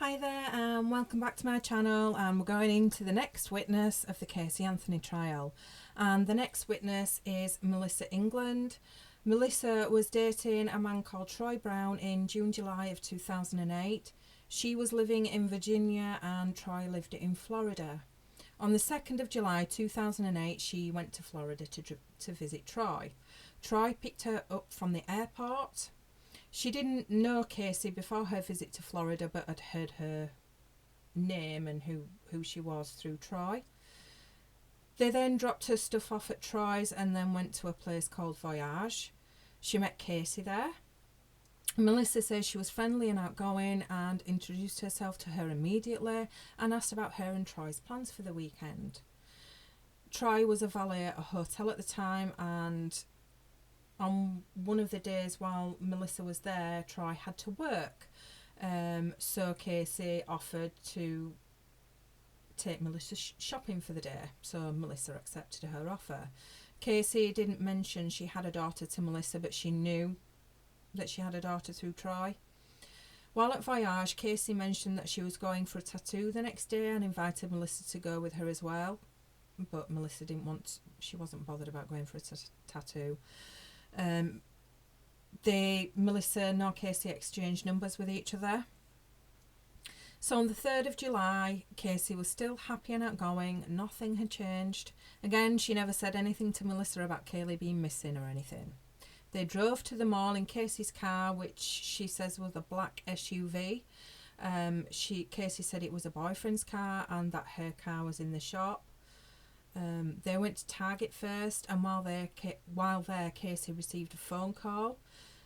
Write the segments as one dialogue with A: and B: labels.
A: Hi there and welcome back to my channel, and we're going into the next witness of the Casey Anthony trial, and the next witness is Melissa England. Melissa was dating a man called Troy Brown in June-July of 2008. She was living in Virginia and Troy lived in Florida. On the 2nd of July 2008 she went to Florida to visit Troy. Troy picked her up from the airport. She didn't know Casey before her visit to Florida, but had heard her name and who she was through Troy. They then dropped her stuff off at Troy's and then went to a place called Voyage. She met Casey there. Melissa says she was friendly and outgoing and introduced herself to her immediately and asked about her and Troy's plans for the weekend. Troy was a valet at a hotel at the time, and on one of the days while Melissa was there, Troy had to work. So Casey offered to take Melissa shopping for the day. So Melissa accepted her offer. Casey didn't mention she had a daughter to Melissa, but she knew that she had a daughter through Troy. While at Voyage, Casey mentioned that she was going for a tattoo the next day and invited Melissa to go with her as well. But Melissa she wasn't bothered about going for a tattoo. Melissa nor Casey exchanged numbers with each other. So on the 3rd of July, Casey was still happy and outgoing. Nothing had changed. Again, she never said anything to Melissa about Kaylee being missing or anything. They drove to the mall in Casey's car, which she says was a black SUV. Casey said it was a boyfriend's car and that her car was in the shop. They went to Target first, and while there, Casey received a phone call.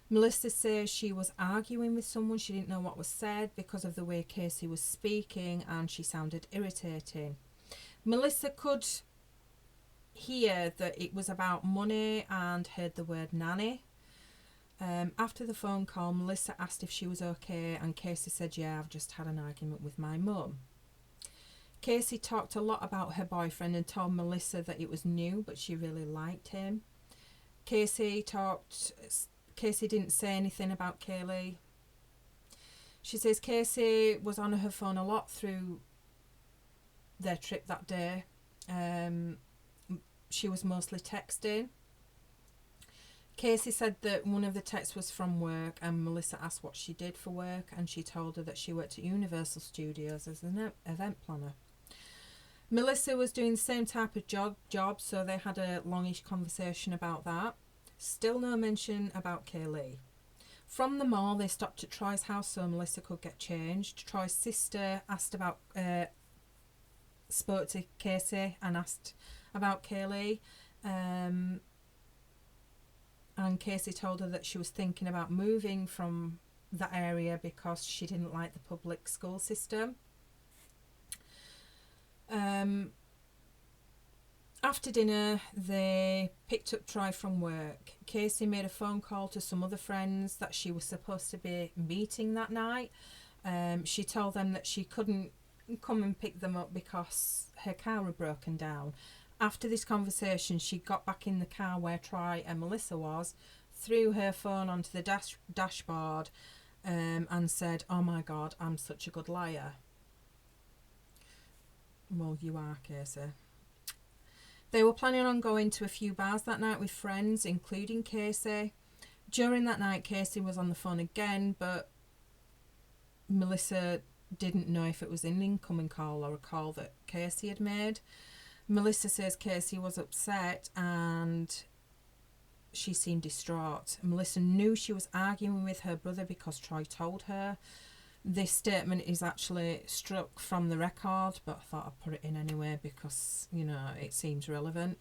A: Melissa says she was arguing with someone. She didn't know what was said because of the way Casey was speaking, and she sounded irritating. Melissa could hear that it was about money and heard the word nanny. After the phone call, Melissa asked if she was okay, and Casey said, "Yeah, I've just had an argument with my mum." Casey talked a lot about her boyfriend and told Melissa that it was new, but she really liked him. Casey didn't say anything about Kaylee. She says Casey was on her phone a lot through their trip that day. She was mostly texting. Casey said that one of the texts was from work, and Melissa asked what she did for work, and she told her that she worked at Universal Studios as an event planner. Melissa was doing the same type of job, so they had a longish conversation about that. Still no mention about Kaylee. From the mall, they stopped at Troy's house so Melissa could get changed. Troy's sister spoke to Casey and asked about Kaylee. And Casey told her that she was thinking about moving from that area because she didn't like the public school system. After dinner, they picked up Troy from work. Casey made a phone call to some other friends that she was supposed to be meeting that night. She told them that she couldn't come and pick them up because her car had broken down. After this conversation, she got back in the car where Troy and Melissa was, threw her phone onto the dashboard, and said, "Oh my God, I'm such a good liar." Well, you are, Casey. They were planning on going to a few bars that night with friends, including Casey. During that night, Casey was on the phone again, but Melissa didn't know if it was an incoming call or a call that Casey had made. Melissa says Casey was upset and she seemed distraught. Melissa knew she was arguing with her brother because Troy told her. This statement is actually struck from the record, but I thought I'd put it in anyway because, it seems relevant.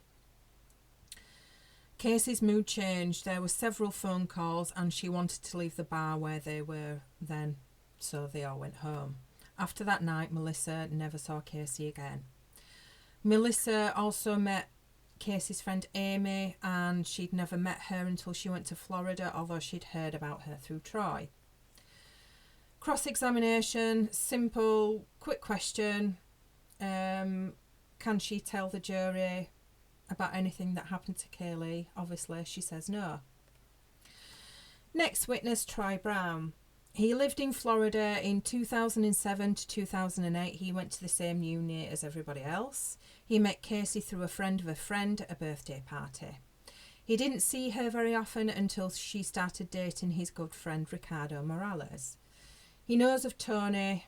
A: Casey's mood changed. There were several phone calls and she wanted to leave the bar where they were then, so they all went home. After that night, Melissa never saw Casey again. Melissa also met Casey's friend Amy, and she'd never met her until she went to Florida, although she'd heard about her through Troy. Cross-examination, simple, quick question. Can she tell the jury about anything that happened to Kaylee? Obviously, she says no. Next witness, Troy Brown. He lived in Florida in 2007 to 2008. He went to the same uni as everybody else. He met Casey through a friend of a friend at a birthday party. He didn't see her very often until she started dating his good friend Ricardo Morales. He knows of Tony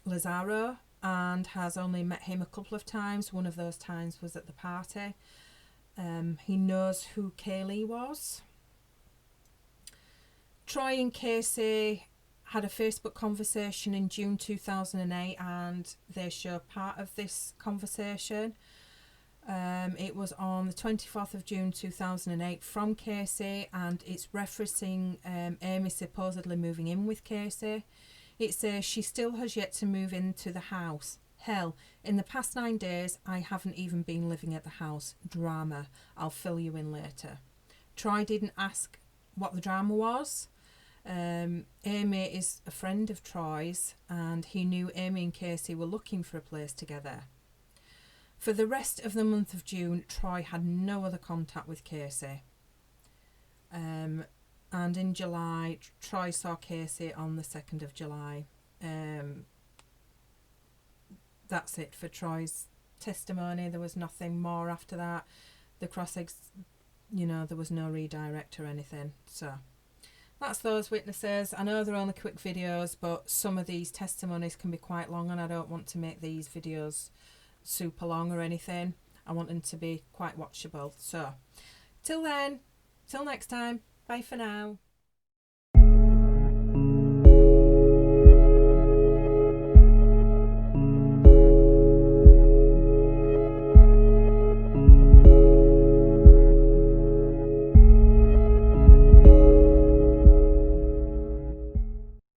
A: Lazaro and has only met him a couple of times. One of those times was at the party. He knows who Kaylee was. Troy and Casey had a Facebook conversation in June 2008 and they show part of this conversation. It was on the 24th of June 2008 from Casey, and it's referencing Amy supposedly moving in with Casey. It says she still has yet to move into the house. Hell, in the past 9 days I haven't even been living at the house. Drama. I'll fill you in later. Troy didn't ask what the drama was. Amy is a friend of Troy's and he knew Amy and Casey were looking for a place together. For the rest of the month of June, Troy had no other contact with Casey. And in July, Troy saw Casey on the 2nd of July. That's it for Troy's testimony. There was nothing more after that. The there was no redirect or anything. So that's those witnesses. I know they're only quick videos, but some of these testimonies can be quite long and I don't want to make these videos super long or anything. I want them to be quite watchable. So till then, till next time, bye for now.